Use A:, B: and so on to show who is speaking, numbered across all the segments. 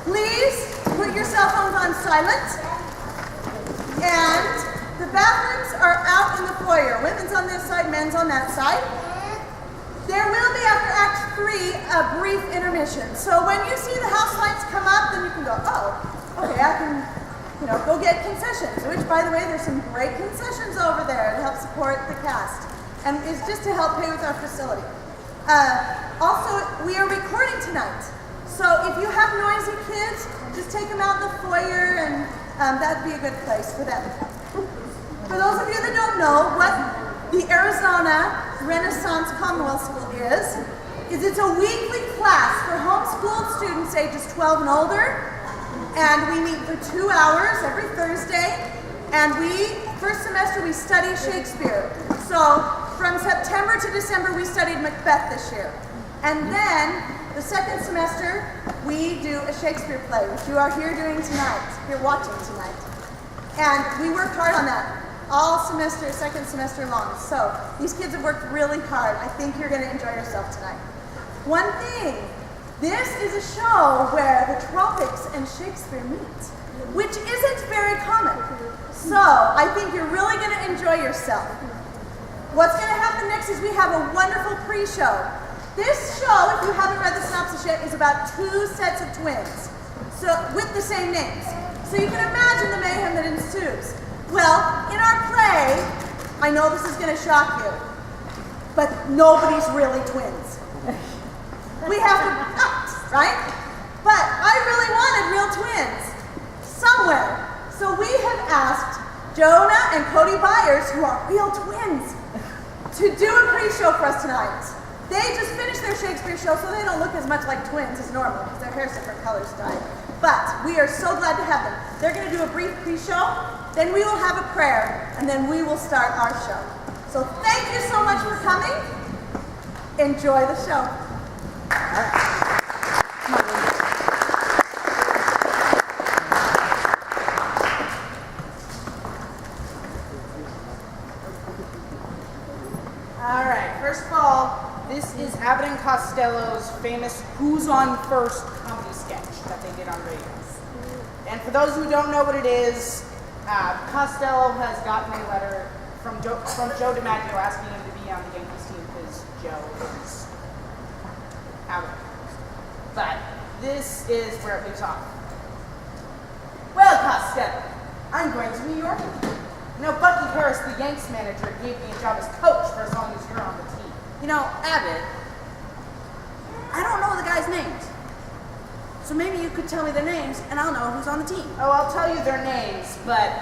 A: Please put your cell phones on silent. And the bathrooms are out in the foyer. Women's on this side, men's on that side. There will be, after Act 3, a brief intermission. So when you see the house lights come up, then you can go, oh, okay, I can, go get concessions. Which, by the way, there's some great concessions over there to help support the cast. And it's just to help pay with our facility. Also, we are recording tonight. So if you have noisy kids, just take them out in the foyer, and that'd be a good place for them. For those of you that don't know what the Arizona Renaissance Commonwealth School is it's a weekly class for homeschooled students ages 12 and older. And we meet for 2 hours every Thursday. And first semester, we study Shakespeare. So from September to December, we studied Macbeth this year. And then the second semester, we do a Shakespeare play, which you are here doing tonight. You're watching tonight. And we work hard on that all semester, second semester long. So these kids have worked really hard. I think you're going to enjoy yourself tonight. One thing, this is a show where the tropics and Shakespeare meet, which isn't very common. So I think you're really going to enjoy yourself. What's going to happen next is we have a wonderful pre-show. This show, if you haven't read the synopsis yet, is about 2 sets of twins, so with the same names. So you can imagine the mayhem that ensues. Well, in our play, I know this is going to shock you, but nobody's really twins. We have to act, right? But I really wanted real twins somewhere. So we have asked Jonah and Cody Byers, who are real twins, to do a pre-show for us tonight. They just finished their Shakespeare show, so they don't look as much like twins as normal, because their hair's different colors dyed. But we are so glad to have them. They're going to do a brief pre-show, then we will have a prayer, and then we will start our show. So thank you so much for coming. Enjoy the show. All right.
B: All right, first of all, this is Abbott and Costello's famous Who's on First comedy sketch that they did on radio. And for those who don't know what it is, Costello has gotten a letter from Joe DiMaggio asking him to be on the Yankees team because Joe is out of it. But this is where it leaves off. Well, Costello, I'm going to New York with you. Bucky Harris, the Yanks manager, gave me a job as coach for as long as you're on the team.
C: Abbott, I don't know the guys' names. So maybe you could tell me their names, and I'll know who's on the team.
B: Oh, I'll tell you their names, but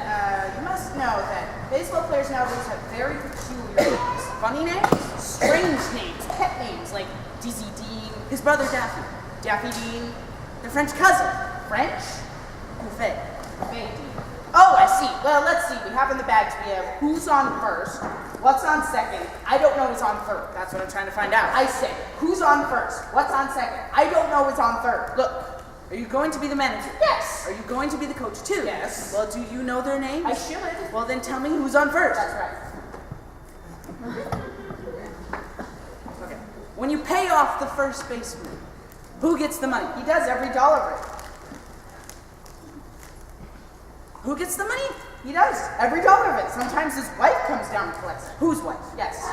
B: you must know that baseball players nowadays have very peculiar names. Funny names, strange names, pet names like Dizzy Dean,
C: His brother Daffy.
B: Daffy Dean,
C: Their French cousin.
B: French,
C: Buffet.
B: Buffet Dean. Oh, I see. Well, let's see. We have in the bags, we have who's on first, what's on second. I don't know who's on third. That's what I'm trying to find out. I say, who's on first? What's on second? I don't know who's on third.
C: Look, are you going to be the manager?
B: Yes.
C: Are you going to be the coach too?
B: Yes.
C: Well, do you know their names?
B: I should.
C: Well, then tell me who's on first.
B: That's right.
C: Okay. When you pay off the first baseman, who gets the money?
B: He does every dollar of it.
C: Who gets the money?
B: He does every dollar of it. Sometimes his wife comes down and collects it.
C: Whose wife?
B: Yes.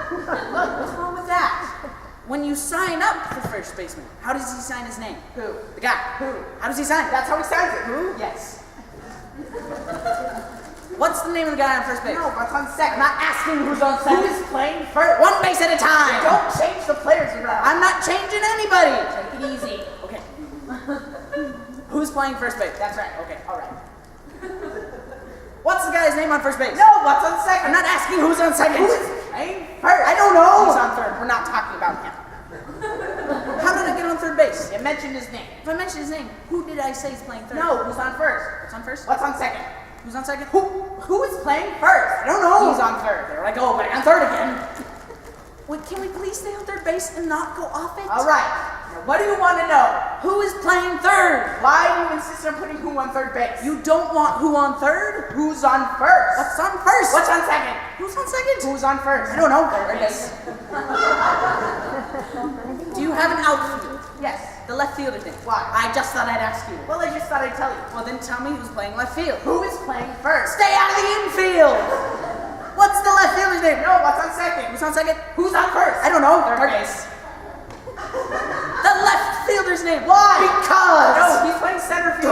B: Look, what's wrong with that?
C: When you sign up for first baseman, how does he sign his name?
B: Who?
C: The guy.
B: Who?
C: How does he sign it?
B: That's how he signs it.
C: Who?
B: Yes.
C: What's the name of the guy on first base?
B: No, what's on second? I'm not asking who's on second. Who's playing first?
C: One base at a time.
B: Don't change the players around.
C: I'm not changing anybody.
B: Take it easy.
C: Okay. Who's playing first base?
B: That's right. Okay, all right.
C: What's the guy's name on first base?
B: No, what's on second?
C: I'm not asking who's on second.
B: Who's playing first? I don't know. Who's on third? We're not talking about him.
C: How did I get on third base?
B: You mentioned his name.
C: If I mentioned his name, who did I say is playing third?
B: No, who's on first?
C: Who's on first?
B: What's on second?
C: Who's on second?
B: Who is playing first?
C: I don't know.
B: He's on third. There I go, back on third again.
C: Wait, can we please stay on third base and not go off it?
B: All right. Now, what do you want to know?
C: Who is playing third?
B: Why do you insist on putting who on third base?
C: You don't want who on third?
B: Who's on first?
C: What's on first?
B: What's on second?
C: Who's on second?
B: Who's on first?
C: I don't know.
B: Third base.
C: Do you have an outfield?
B: Yes.
C: The left fielder's name.
B: Why?
C: I just thought I'd ask you.
B: Well, I just thought I'd tell you.
C: Well, then tell me who's playing left field.
B: Who is playing first?
C: Stay out of the infield! What's the left fielder's name?
B: No, what's on second?
C: Who's on second?
B: Who's on first?
C: I don't know.
B: Third base.
C: The left fielder's name.
B: Why?
C: Because.
B: No, he's playing center field.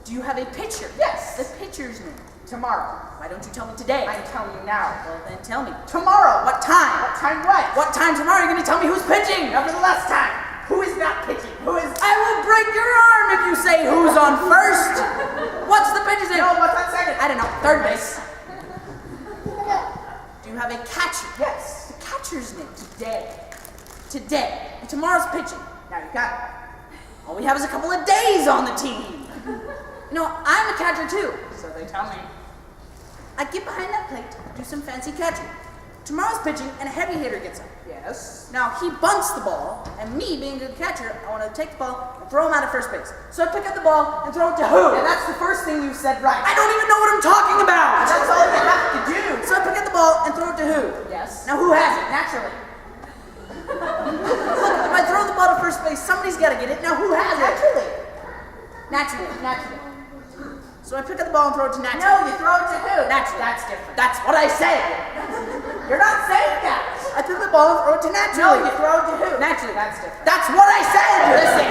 C: Do you have a pitcher?
B: Yes.
C: The pitcher's name.
B: Tomorrow.
C: Why don't you tell me today?
B: I'm telling you now.
C: Well, then tell me.
B: Tomorrow.
C: What time?
B: What time what?
C: What time tomorrow are you going to tell me who's pitching?
B: Nevertheless time. Who is not pitching? Who is...
C: I will break your arm if you say who's on first. What's the pitcher's name?
B: No, what's on second?
C: I don't know. Third base. Do you have a catcher?
B: Yes.
C: The catcher's name. Today. And tomorrow's pitching.
B: Now you got it.
C: All we have is a couple of days on the team. You know, I'm a catcher too.
B: So they tell me.
C: I get behind that plate, do some fancy catching. Tomorrow's pitching, and a heavy hitter gets up.
B: Yes.
C: Now, he bunts the ball, and me, being a good catcher, I want to take the ball and throw him out at first base. So I pick up the ball and throw it to who?
B: And that's the first thing you said right.
C: I don't even know what I'm talking about!
B: That's all you have to do.
C: So I pick up the ball and throw it to who?
B: Yes.
C: Now, who has it?
B: Naturally.
C: Look, if I throw the ball to first base, somebody's got to get it. Now, who has it?
B: Naturally.
C: Naturally. So I pick up the ball and throw it to naturally.
B: No, you throw it to who?
C: Naturally.
B: That's different.
C: That's what I said.
B: You're not saying that.
C: I pick up the ball and throw it to
B: No,
C: naturally.
B: you throw it to who?
C: Naturally.
B: That's different.
C: That's what I said.
B: Listen,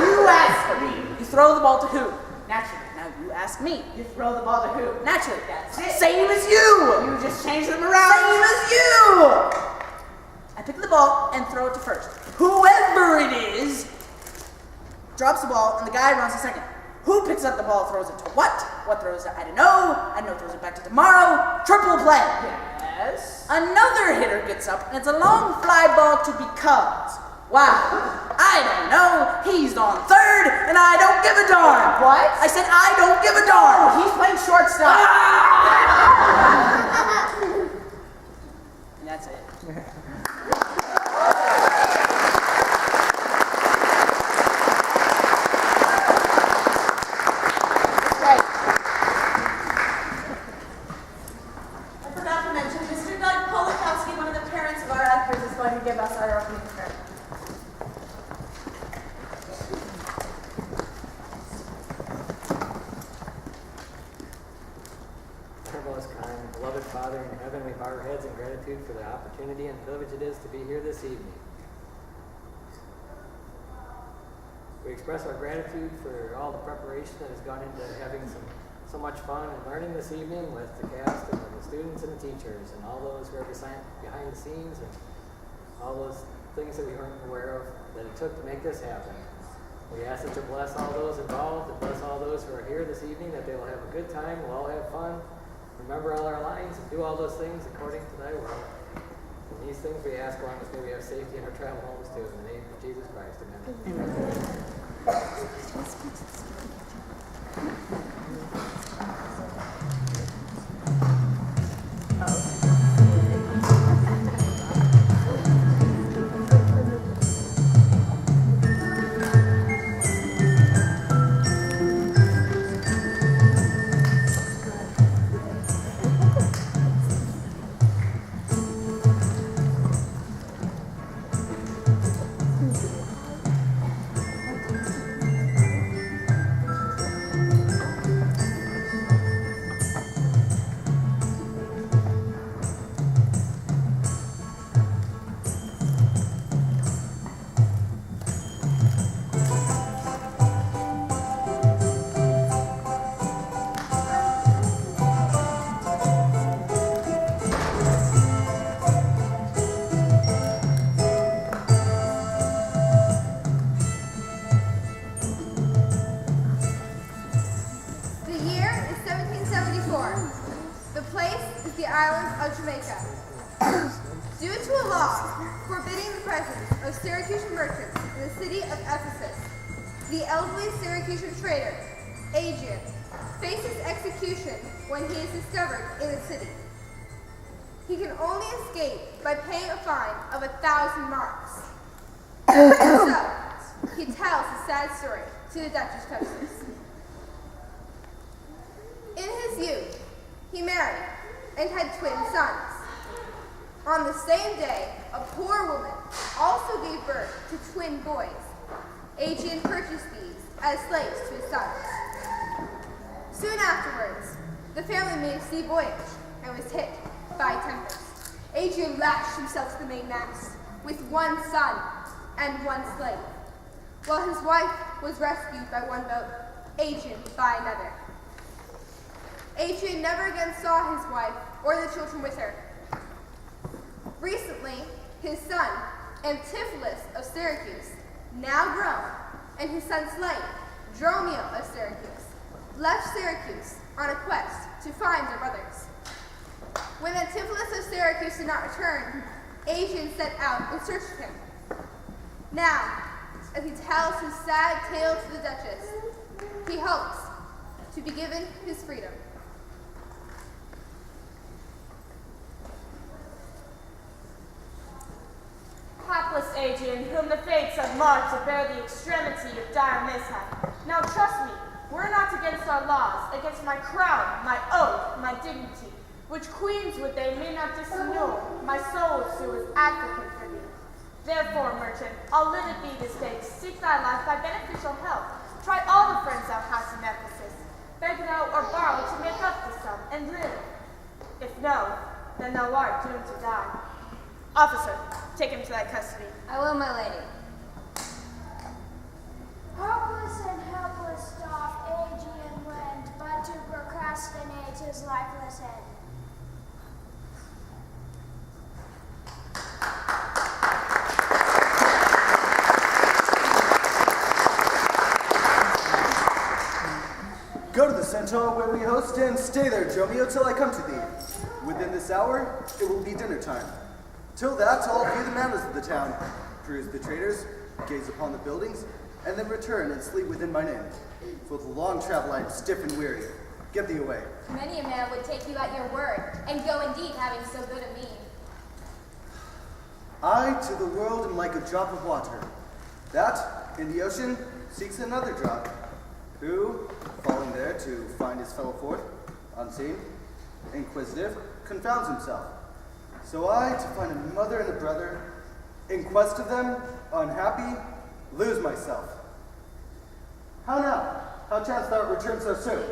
B: you asked me.
C: You throw the ball to who?
B: Naturally.
C: Now you ask me.
B: You throw the ball to who?
C: Naturally.
B: That's it.
C: Same as you.
B: You just change them around.
C: Same as you. I pick the ball and throw it to first. Whoever it is drops the ball and the guy runs to second. Who picks up the ball and throws it to what? What throws it? I don't know. I don't know. Throws it back to tomorrow. Triple play.
B: Yes.
C: Another hitter gets up and it's a long fly ball to because. Wow. I don't know. He's on third and I don't give a darn.
B: What?
C: I said I don't give a darn.
B: He's playing shortstop.
C: And that's it.
A: Going to give us our opening prayer.
D: Our most kind and beloved Father in heaven, we bow our heads in gratitude for the opportunity and privilege it is to be here this evening. We express our gratitude for all the preparation that has gone into having so much fun and learning this evening with the cast and the students and the teachers and all those who are behind the scenes and all those things that we weren't aware of that it took to make this happen. We ask that you bless all those involved and bless all those who are here this evening, that they will have a good time, we'll all have fun, remember all our lines, and do all those things according to thy will. And these things we ask along with may we have safety in our travel homes too. In the name of Jesus Christ, amen.
E: Due to a law forbidding the presence of Syracusan merchants in the city of Ephesus, the elderly Syracusan trader, Adrian, faces execution when he is discovered in the city. He can only escape by paying a fine of 1,000 marks. So, he tells his sad story to the Duchess Custis. In his youth, he married and had twin sons. On the same day, a poor woman, also gave birth to twin boys. Adrian purchased these as slaves to his sons. Soon afterwards, the family made a sea voyage and was hit by a tempest. Adrian lashed himself to the mainmast with one son and one slave, while his wife was rescued by one boat, Adrian by another. Adrian never again saw his wife or the children with her. Recently, his son, Antipholus of Syracuse, now grown, and his son's slave, Dromio of Syracuse, left Syracuse on a quest to find their brothers. When Antipholus of Syracuse did not return, Adrian set out in search of him. Now, as he tells his sad tale to the Duchess, he hopes to be given his freedom.
F: Hapless Adrian, whom the fates have marked to bear the extremity of dire mishap. Now trust me, we're not against our laws, against my crown, my oath, my dignity, which queens would they may not disannul, my soul sue as advocate for thee. Therefore, merchant, I'll live at thee this day to seek thy life by beneficial help. Try all the friends thou hast in Ephesus. Beg thou or borrow to make up the sum, and live. If no, then thou art doomed to die. Officer, take him to thy custody.
E: I will, my lady.
G: Hopeless and helpless doth Adrian wend, but to procrastinate his lifeless end.
H: Go to the centaur where we host and stay there, Dromio, till I come to thee. Within this hour, it will be dinner time. Till that, I'll view the manners of the town, peruse the traders, gaze upon the buildings, and then return and sleep within mine inn. For the long travel I am stiff and weary. Get thee away.
I: Many a man would take you at your word, and go indeed having so good a mean.
H: I to the world am like a drop of water, that, in the ocean, seeks another drop, who, falling there to find his fellow forth, unseen, inquisitive, confounds himself. So I, to find a mother and a brother, in quest of them, unhappy, lose myself. How now? How chance thou return so soon?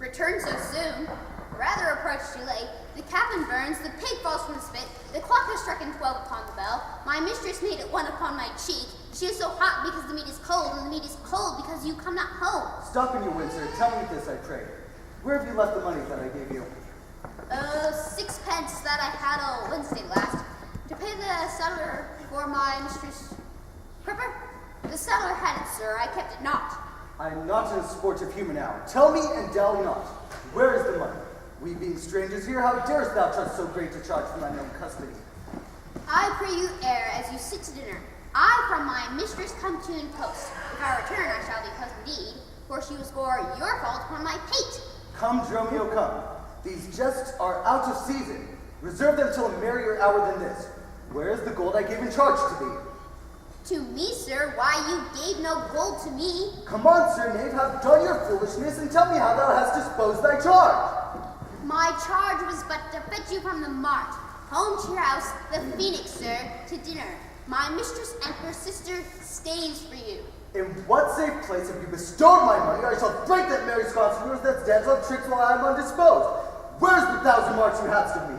I: Return so soon? Rather approach too late. The cabin burns, the pig falls from the spit, the clock has struck 12 upon the bell, my mistress made it 1 upon my cheek. She is so hot because the meat is cold, and the meat is cold because you come not home.
H: Stop in your Windsor, tell me this, I pray. Where have you left the money that I gave you?
I: 6 pence that I had on Wednesday last, to pay the settler for my mistress. Cripper? The settler had it, sir, I kept it not.
H: I am not in a sportive human hour. Tell me and dally not. Where is the money? We being strangers here, how darest thou trust so great to charge for thine own custody?
I: I pray you err as you sit to dinner. I from my mistress come to in post. If I return, I shall be post indeed, for she will score your fault upon my pate.
H: Come, Dromio, come. These jests are out of season. Reserve them till a merrier hour than this. Where is the gold I gave in charge to thee?
I: To me, sir, why you gave no gold to me.
H: Come on, sir knave, have done your foolishness, and tell me how thou hast disposed thy charge.
I: My charge was but to fetch you from the mart, home to your house, the Phoenix, sir, to dinner. My mistress and her sister stays for you.
H: In what safe place have you bestowed my money? I shall break that merry sconce of yours that stands on tricks while I am undisposed. Where's the 1,000 marks you hadst of me?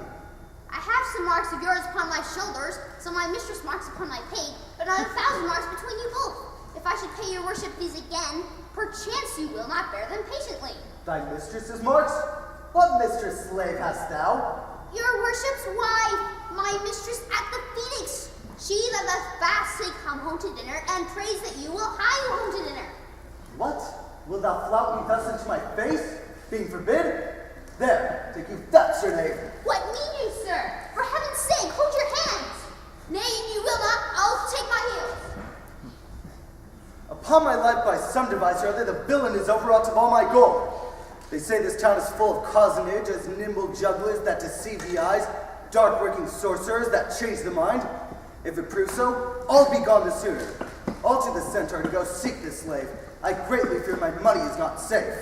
I: I have some marks of yours upon my shoulders, so my mistress marks upon my pate, but not 1,000 marks between you both. If I should pay your worship these again, perchance you will not bear them patiently.
H: Thy mistress's marks? What mistress slave hast thou?
I: Your worship's wife, my mistress at the Phoenix. She that doth fastly come home to dinner, and prays that you will hie you home to dinner.
H: What? Wilt thou flout me thus into my face, being forbid? There, take you that, sir knave.
I: What mean you, sir? For heaven's sake, hold your hands. Nay, you will not. I'll take my heels.
H: Upon my life, by some device or other, the villain is overwrought of all my gold. They say this town is full of cozenage, as nimble jugglers that deceive the eyes, dark-working sorcerers that change the mind. If it proves so, I'll be gone the sooner. I'll to the centaur to go seek this slave. I greatly fear my money is not safe.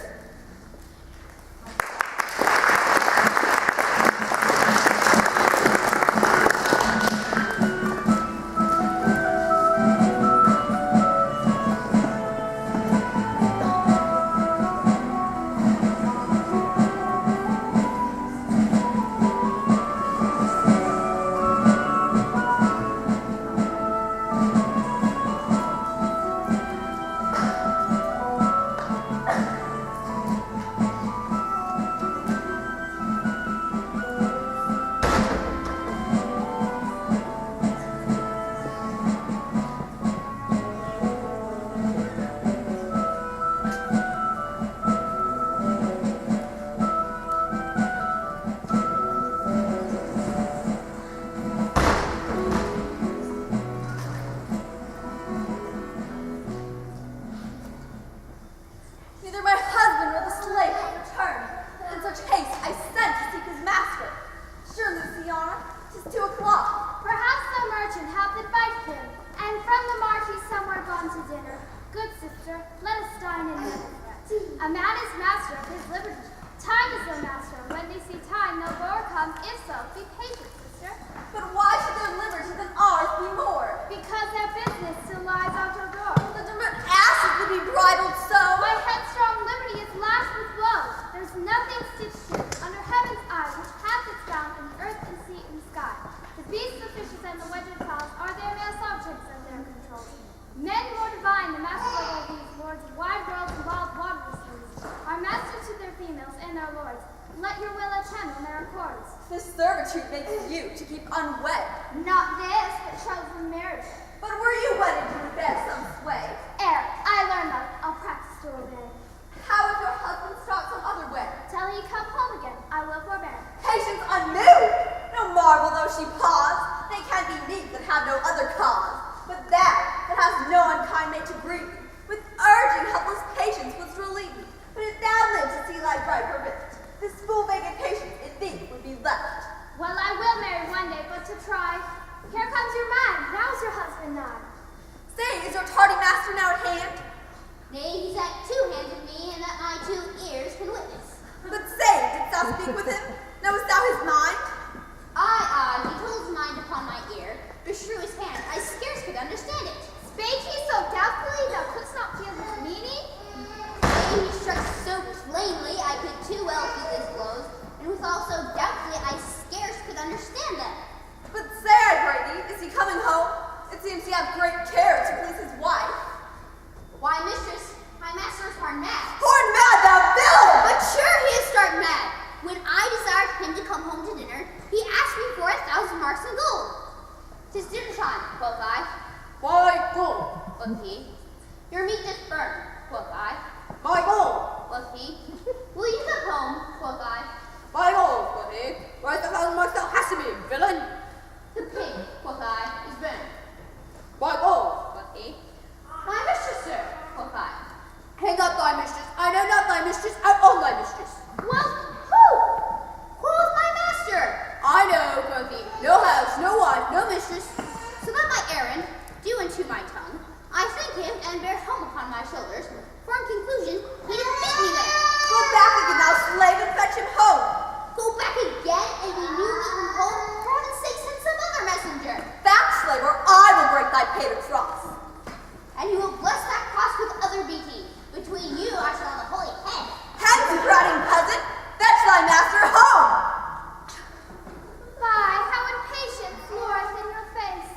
G: let us dine in never. A man is master of his liberty. Time is the master. When they see time, no lower come. If so, be patient, sister.
E: But why should their liberty than ours be more?
G: Because their business still lies out your door.
E: The demure asses would be bridled so.
G: My headstrong liberty is lashed with blows. There's nothing stitched to under heaven's eye which hath its bound in earth and sea and sky. The beasts, the fishes, and the wedged fowls are their male subjects and their controls. Men more divine, the masters of all these lords of wide worlds and wild waterless seas, are masters to their females and their lords. Let your will attend on their accords.
E: This servitude makes you to keep unwed.
G: Not this, but troth and marriage.
E: But were you wedded to bear some sway?
G: Ere I learn of, I'll practice to obey.
E: How if your husband starts some other way?
G: Till he come home again, I will forbear.
E: Patience unmoved! No marvel though she pause. They can be meek that have no other cause. But that has no unkind mate to grieve. With urging helpless patience was relieved. But if thou live to see life right bereft, this full vacant patience in thee would be left.
G: Well, I will marry one day, but to try. Here comes your man. Now's your husband nigh.
E: Say, is your tardy master now at hand?
I: Nay, he's at 2 hands with me, and that my 2 ears can witness.
E: But say, didst thou speak with him? Knowest thou his mind?
I: Aye, he told his mind upon my ear, beshrew his hand, I scarce could understand it.
G: Spake he so doubtfully thou couldst not feel his meaning?
I: Nay, he struck so plainly I could too well feel his blows, and withal so doubtfully I scarce could understand them.
E: But say, I pray thee, is he coming home? It seems he hath great care to please his wife.
I: Why, mistress, my master is hard mad.
E: Horn mad, thou villain!
I: But sure he is stark mad. When I desired him to come home to dinner, he asked me for 1,000 marks in gold. 'Tis dinner time, quoth I.
C: By gold,
I: Quoth he. Your meat doth burn, quoth I.
C: by gold,
I: Quoth he. Will you come home, quoth I.
C: by gold, quoth he. Where's the 1,000 marks thou hast to me, villain?
I: The pig, quoth I, is burned.
C: By gold,
I: Quoth he. My mistress, sir, quoth I.
C: hang up thy mistress. I know not thy mistress, I own thy mistress.
I: Well, who? Quoth my master.
C: I know, quoth he. No house, no wife, no mistress.
I: So that my errand, due unto my tongue, I thank him and bear home upon my shoulders, for in conclusion, he did meet me there.
E: Go back again, thou slave, and fetch him home.
I: Go back again and be newly from home, for heaven's sake send some other messenger.
E: Back, slave, or I will break thy pated cross.
I: And you will bless that cross with other beating. Between you I shall have a holy head.
E: Hence, prating peasant, fetch thy master home.
G: Fie, how impatient floreth in your face.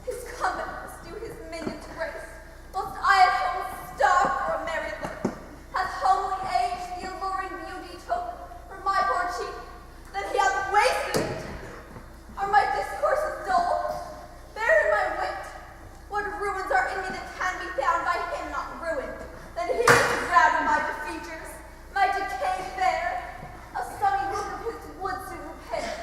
E: His coming must do his minions grace, whilst I at home starve for a merry look. Hath homely age the alluring beauty token from my poor cheek, that he hath wasted it? Are my discourses dull? Bear in my wit, what ruins are in me that can be found by him not ruined? Then he is drowned in my defeatures, my decay fair. A sunny look of his would soon repair,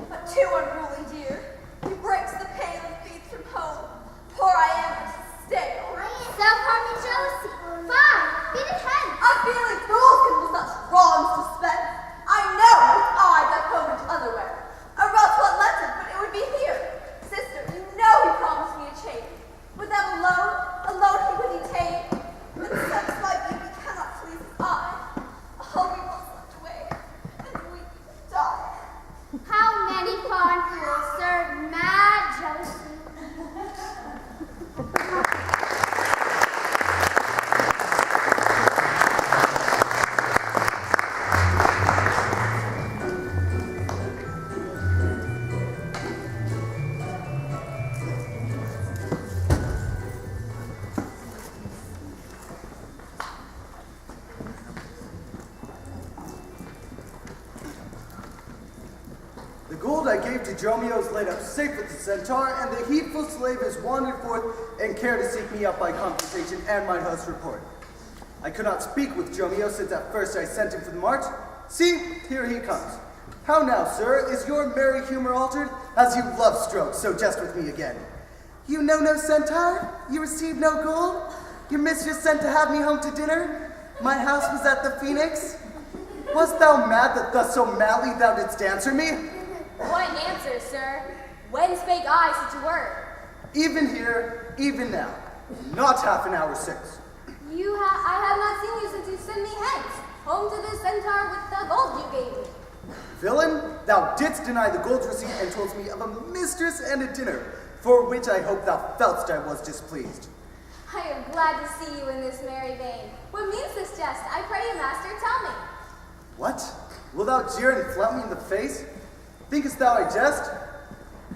E: but too unruly dear. He breaks the pain and feeds from home. Poor I am and stale.
G: Self-harming jealousy. Fie, beat it hence.
E: Unfeeling fools can with such wrongs dispense. I know his eye doth homage otherwhere. Or else what left it, but it would be here. Sister, you know he promised me a chain. With them alone he would detain. But since my beauty cannot please his eye, all we will slipped away, and we die.
G: How many fond fools serve mad jealousy.
H: The gold I gave to Dromio is laid up safe with the centaur, and the heedful slave has wandered forth and care to seek me up by conversation and mine host report. I could not speak with Dromio since at first I sent him for the march. See, here he comes. How now, sir, is your merry humor altered? As you love strokes, so jest with me again. You know no centaur? You receive no gold? Your mistress sent to have me home to dinner? My house was at the Phoenix? Wast thou mad that thus so madly thou didst answer me?
F: What an answer, sir. When spake I such a word?
H: Even here, even now, not half an hour since.
J: I have not seen you since you sent me hence, home to the centaur with the gold you gave me.
H: Villain, thou didst deny the gold receipt and told me of a mistress and a dinner, for which I hope thou felt'st I was displeased.
J: I am glad to see you in this merry vein. What means this jest? I pray you, master, tell me.
H: What? Wilt thou jeer and flout me in the face? Thinkest thou I jest?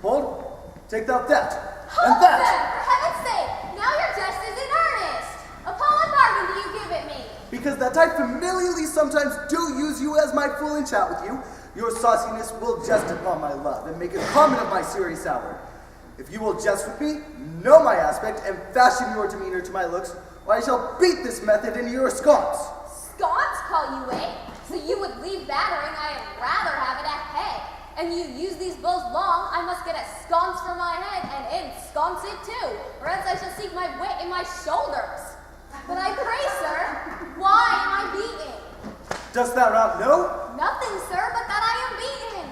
H: Hold, take thou that,
J: Hold
H: and that!
J: then, for heaven's sake, now your jest is in earnest. Upon what bargain do you give it me?
H: Because that I familiarly sometimes do use you as my fool and chat with you, your sauciness will jest upon my love, and make a comment of my serious hour. If you will jest with me, know my aspect, and fashion your demeanor to my looks, or I shall beat this method into your sconce.
J: Sconce, call you, eh? So you would leave battering, I'd rather have it at head. And you use these blows long, I must get a sconce for my head, and ensconce it too, or else I shall seek my wit in my shoulders. But I pray, sir, why am I beaten?
H: Dost thou not know?
J: Nothing, sir, but that I am beaten.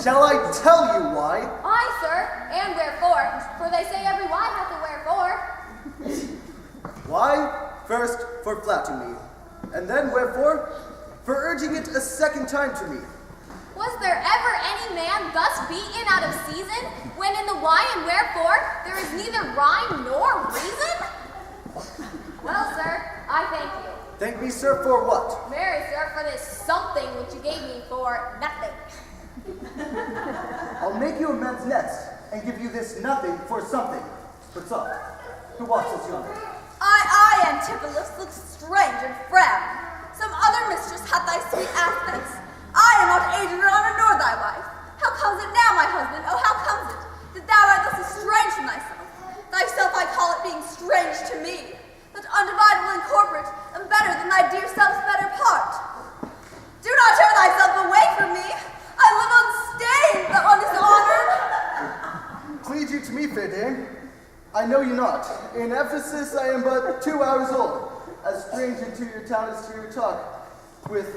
H: Shall I tell you why?
J: Aye, sir, and wherefore, for they say every why hath a wherefore.
H: Why? First, for flouting me, and then wherefore? For urging it a second time to me.
J: Was there ever any man thus beaten out of season, when in the why and wherefore there is neither rhyme nor reason? Well, sir, I thank you.
H: Thank me, sir, for what?
J: Marry, sir, for this something which you gave me for nothing.
H: I'll make you amends next, and give you this nothing for something. What's up? Who watches yonder?
A: I, Antipholus, look strange and frown. Some other mistress hath thy sweet aspects. I am not Adriana nor thy wife. How comes it now, my husband? Oh, how comes it that thou art thus estranged from thyself? Thyself I call it being strange to me, that undividable and corporate am better than thy dear self's better part. Do not tear thyself away from me. I live unstained, though undishonored.
H: Plead you to me, fair dame. I know you not. In Ephesus I am but 2 hours old, as strange into your town as to your talk, with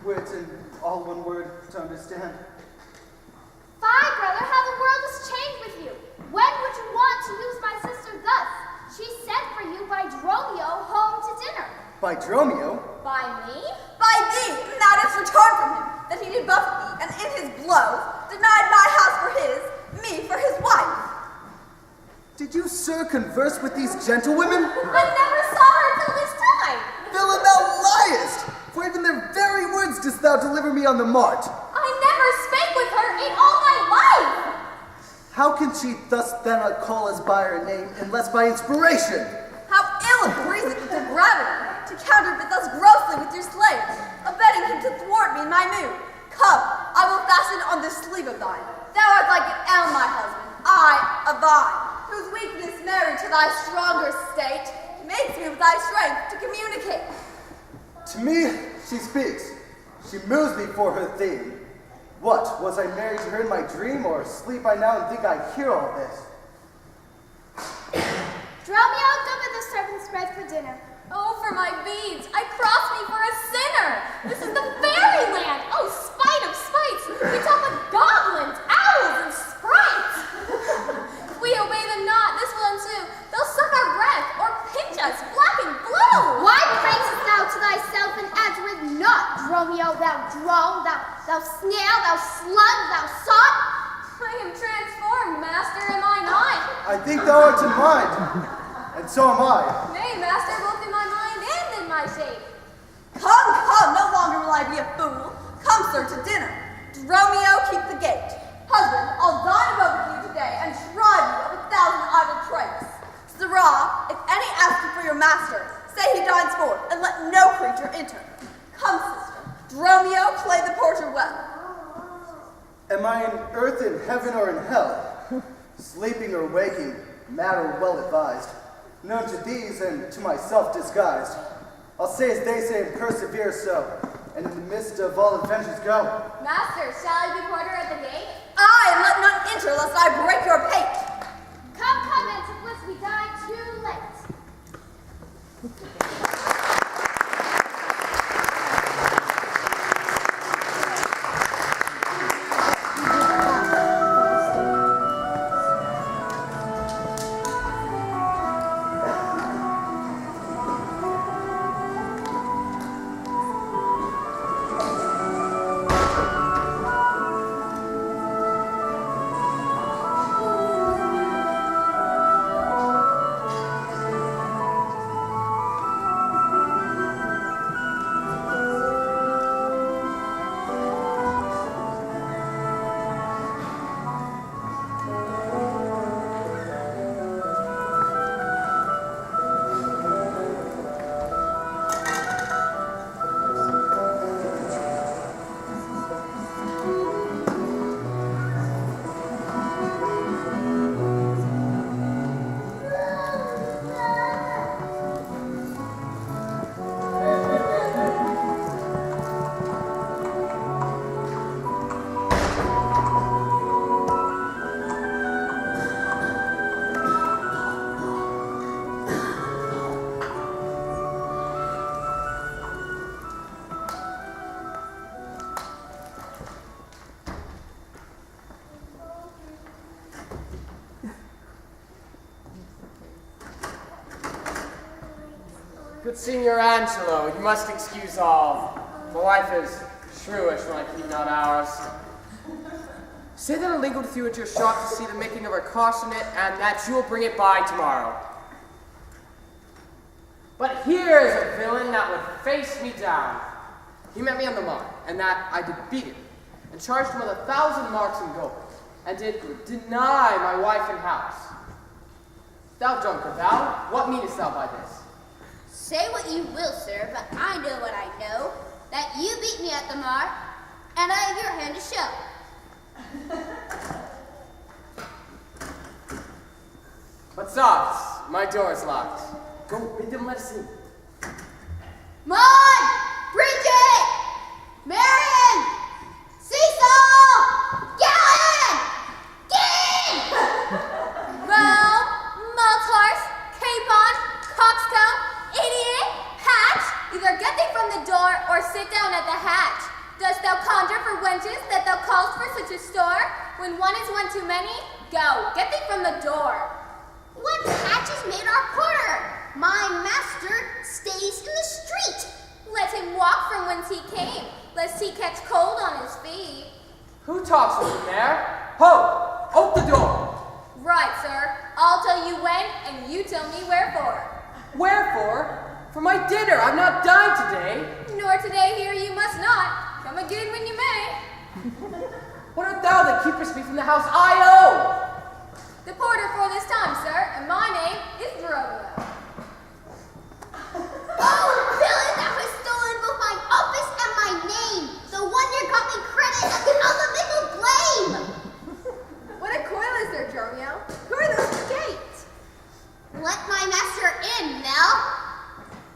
H: wit and all one word to understand.
G: Fie, brother, how the world has changed with you. When would you want to lose my sister thus? She sent for you by Dromio home to dinner.
H: By Dromio?
J: By me?
A: By thee, thou didst return from him, that he did buffet thee, and in his blows denied my house for his, me for his wife.
H: Did you, sir, converse with these gentlewomen?
J: I never saw her till this time.
H: Villain, thou liest! For even their very words didst thou deliver me on the mart.
J: I never spake with her in all my life.
H: How can she thus then call us by her name, unless by inspiration?
A: How ill it breathes with depravity, to counterfeit thus grossly with your slaves, abetting him to thwart me in my mood. Come, I will fasten on this sleeve of thine. Thou art like an elm, my husband, I a vine, whose weakness married to thy stronger state makes me with thy strength to communicate.
H: To me, she speaks. She moves me for her theme. What, was I married to her in my dream, or sleep I now and think I hear all this?
G: Dromio, go with the servants' bread for dinner.
J: Oh, for my beads, I cross me for a sinner. This is the fairyland. Oh, spite of spites, we talk with goblins, owls, and sprites. If we obey them not, this will ensue. They'll suck our breath, or pinch us black and blue.
G: Why praisest thou to thyself and answerest not, Dromio, thou drone, thou snail, thou slug, thou sot?
J: I am transformed, master, am I not?
H: I think thou art in mind, and so am I.
J: Nay, master, both in my mind and in my shape.
A: Come, no longer will I be a fool. Come, sir, to dinner. Dromio, keep the gate. Husband, I'll dine above with you today, and shrive you of 1,000 idle traits. Sirrah, if any ask you for your master, say he dines forth, and let no creature enter. Come, sister, Dromio, play the porter well.
H: Am I in earth, in heaven, or in hell? Sleeping or waking, mad or well advised, known to these and to myself disguised. I'll say as they say and persevere so, and in the midst of all adventures go.
J: Master, shall I be porter at the gate?
A: Aye, and let none enter lest I break your pate.
G: Come, Antipholus, we die too late.
K: Good Signor Angelo, you must excuse all. My wife is shrewish when I keep not ours. Say that I lingered with you at your shop to see the making of our carcanet, and that you'll bring it by tomorrow. But here is a villain that would face me down. He met me on the mark, and that I did beat him, and charged him with 1,000 marks in gold, and did deny my wife and house. Thou drunkard, thou, what meanest thou by this?
I: Say what you will, sir, but I know what I know. That you beat me at the mark, and I have your hand to show.
K: But soft, my door is locked. Go bid them let us in.
I: Maud! Bridget! Marion! Cecil! Gallon! Dean! Well, Maltars, Capon, Coxcomb, Idiot, Hatch, either get thee from the door or sit down at the hatch. Dost thou conjure for wenches that thou callst for such a store? When one is one too many, go, get thee from the door. What hatch is made our porter? My master stays in the street. Let him walk from whence he came, lest he catch cold on his feet.
K: Who talks with you there? Ho! Open the door!
J: Right, sir. I'll tell you when, and you tell me wherefore.
K: Wherefore? For my dinner. I've not dined today.
J: Nor today here you must not. Come again when you may.
K: What art thou that keepest me from the house I owe?
J: The porter for this time, sir, and my name is Romeo.
I: Oh, villain, thou hast stolen both my office and my name. The wonder got me credit and the other mickle blame.
E: What a coil is there, Dromio? Who are those at the gate?
I: Let my master in, Nell.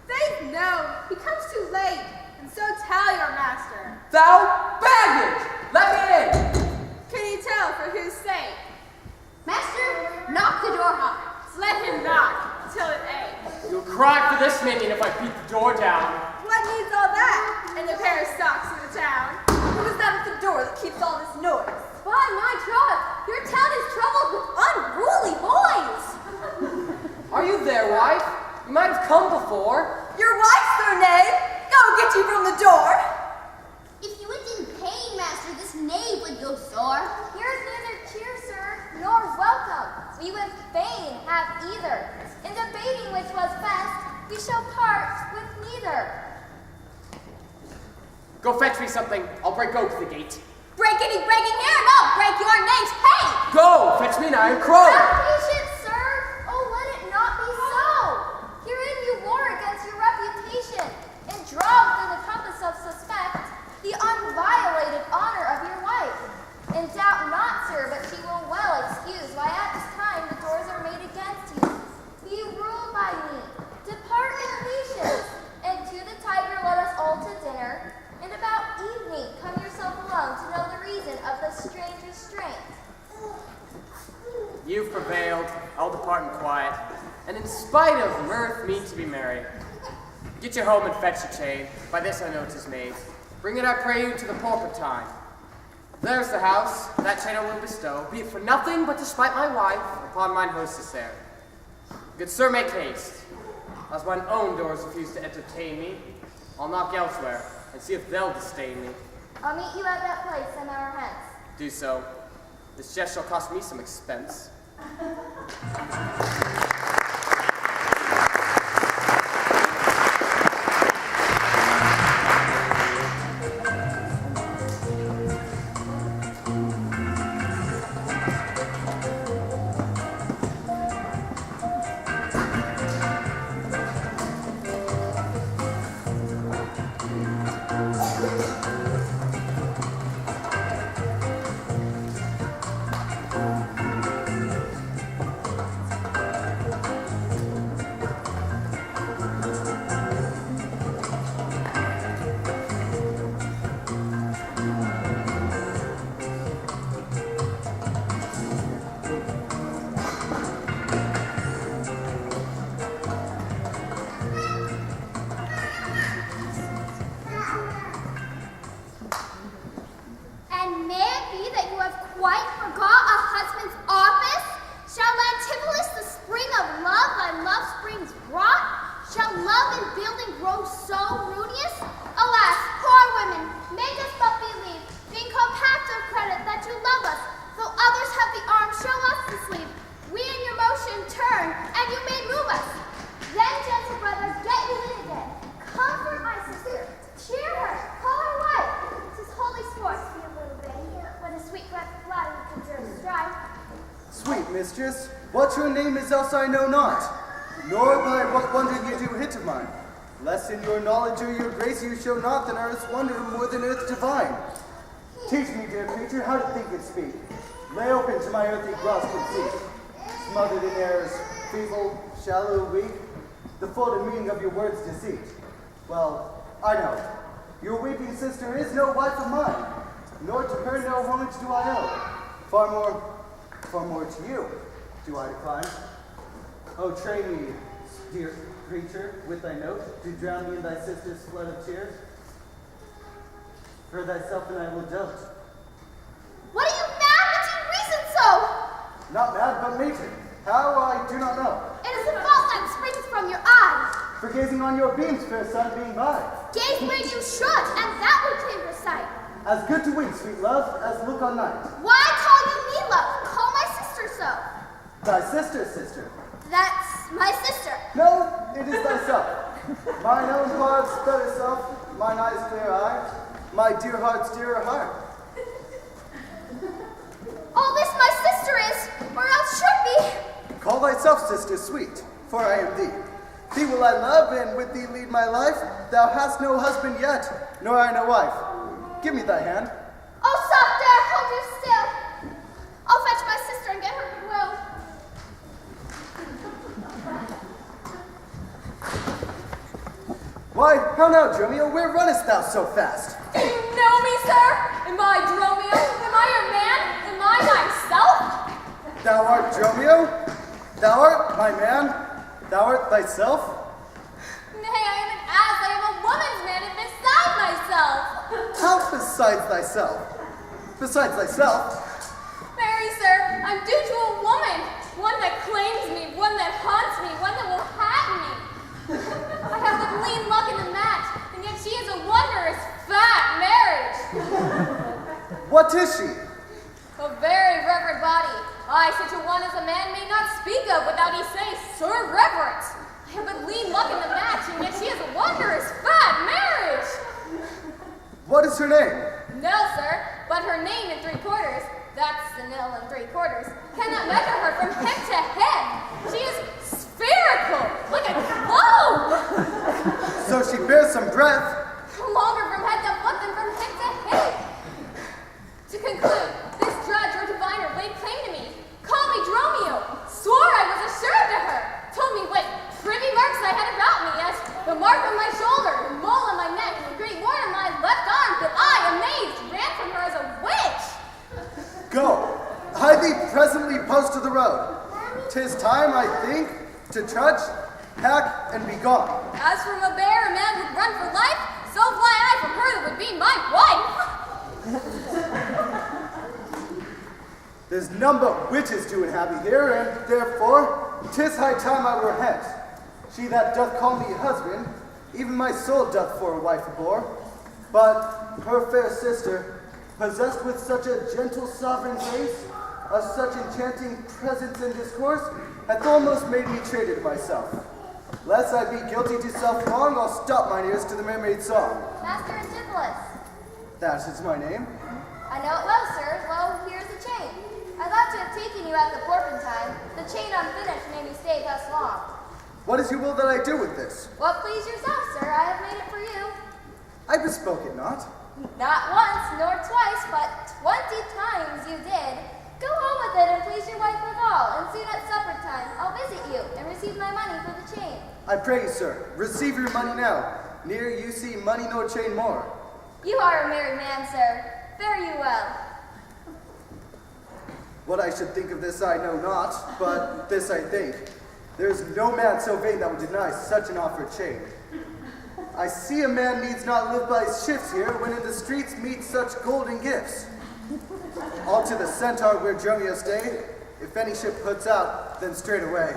E: Faith, no. He comes too late. And so tell your master.
K: Thou baggage! Let me in!
E: Can you tell for whose sake?
I: Master, knock the door hard.
E: Let him knock till it aches.
K: You'll cry for this minion if I beat the door down.
E: What needs all that? And a pair of socks in the town. Who is that at the door that keeps all this noise?
J: By my troth, your town is troubled with unruly boys.
K: Are you there, wife? You might have come before.
A: Your wife, sir, knave! I'll get you from the door!
I: If you had been paying, master, this knave would go sore.
J: Here's neither cheer, sir, nor welcome. We would fain have either. In debating which was best, we shall part with neither.
K: Go fetch me something. I'll break open the gate.
J: Breaking here, and I'll break your name's pay.
K: Go! Fetch me an iron crow!
J: Have patience, sir. Oh, let it not be so. Herein you war against your reputation, and draw within the compass of suspect the unviolated honor of your wife. And doubt not, sir, but she will well excuse why at this time the doors are made against you. Be ruled by me. Depart in patience, and to the tiger let us all to dinner. And about evening come yourself alone to know the reason of the strange restraint.
K: You've prevailed. I'll depart in quiet. And in spite of mirth, mean to be merry. Get you home and fetch a chain. By this I know 'tis made. Bring it, I pray you, to the pulpit time. There's the house. That chain I will bestow, be it for nothing but to spite my wife upon mine hostess there. Good sir, make haste. As mine own doors refuse to entertain me, I'll knock elsewhere and see if they'll disdain me.
J: I'll meet you at that place an hour hence.
K: Do so. This jest shall cost me some expense.
H: What your name is else I know not, nor by what wonder you do hit of mine. Less in your knowledge or your grace you show not than earth's wonder more than earth divine. Teach me, dear creature, how to think and speak. Lay open to my earthly grasp complete. Smothered in errors, feeble, shallow, weak, the folded meaning of your words deceit. Well, I know. Your weeping sister is no wife of mine, nor to her no homage do I owe. Far more to you do I decline. Oh, train me, dear creature, with thy note, to drown me in thy sister's flood of tears. For thyself and I will dote.
I: What are you mad that you reason so?
H: Not mad, but mated. How, I do not know.
I: It is the fault that springs from your eyes.
H: For gazing on your beams, fair sun, being by.
I: Gaze where you should, and that will clear your sight.
H: As good to wink, sweet love, as look on night.
I: Why call you me love? Call my sister so.
H: Thy sister, sister.
I: That's my sister.
H: No, it is thyself. Mine own heart's better self, mine eye's clear eye, my dear heart's dearer heart.
I: All this my sister is, or else should be.
H: Call thyself sister sweet, for I am thee. Thee will I love, and with thee lead my life. Thou hast no husband yet, nor I no wife. Give me thy hand.
I: Oh, soft dare, hold you still. I'll fetch my sister and get her goodwill.
H: Why, how now, Dromio, where runnest thou so fast?
J: Do you know me, sir? Am I Dromio? Am I your man? Am I myself?
H: Thou art Dromio? Thou art my man? Thou art thyself?
J: Nay, I am an ass. I am a woman's man and beside myself.
H: How besides thyself? Besides thyself?
J: Marry, sir, I'm due to a woman. One that claims me, one that haunts me, one that will have me. I have but lean luck in the match, and yet she is a wondrous fat marriage.
H: What is she?
J: A very reverend body. I, such a one as a man may not speak of without he say, Sir Reverence. I have but lean luck in the match, and yet she is a wondrous fat marriage.
H: What is her name?
J: No, sir, but her name in 3/4, that's the nil in 3/4, cannot measure her from hip to head. She is spherical, like a globe.
H: So she bears some breath.
J: Longer from head to foot than from hip to hip. To conclude, this judge or diviner laid claim to me, called me Dromio, swore I was assured to her, told me what privy marks I had about me, as the mark on my shoulder, the mole on my neck, and the great wart on my left arm, that I, amazed, ran from her as a witch.
H: Go, I thee presently post to the road. 'Tis time, I think, to trudge, pack, and be gone.
J: As from a bear a man would run for life, so fly I from her that would be my wife.
H: There's none but witches do inhabit here, and therefore 'tis high time I were hence. She that doth call me husband, even my soul doth for a wife abhor. But her fair sister, possessed with such a gentle sovereign grace, of such enchanting presence and discourse, hath almost made me traitor to myself. Lest I be guilty to self-wrong, I'll stop mine ears to the mermaid's song.
I: Master Antipholus.
H: That is my name.
I: I know it well, sir. Lo, here's the chain. I thought to have taken you at the porpentine. The chain unfinished made me stay thus long.
H: What is your will that I do with this?
I: What please yourself, sir? I have made it for you.
H: I bespoke it not.
I: Not once, nor twice, but 20 times you did. Go home with it and please your wife withal, and soon at supper time I'll visit you and receive my money for the chain.
H: I pray you, sir, receive your money now. Near you see money nor chain more.
I: You are a merry man, sir. Fare you well.
H: What I should think of this I know not, but this I think. There is no man so vain that would deny such an offered chain. I see a man needs not live by his shifts here, when in the streets meet such golden gifts. All to the centaur where Dromio stayed. If any ship puts out, then straight away.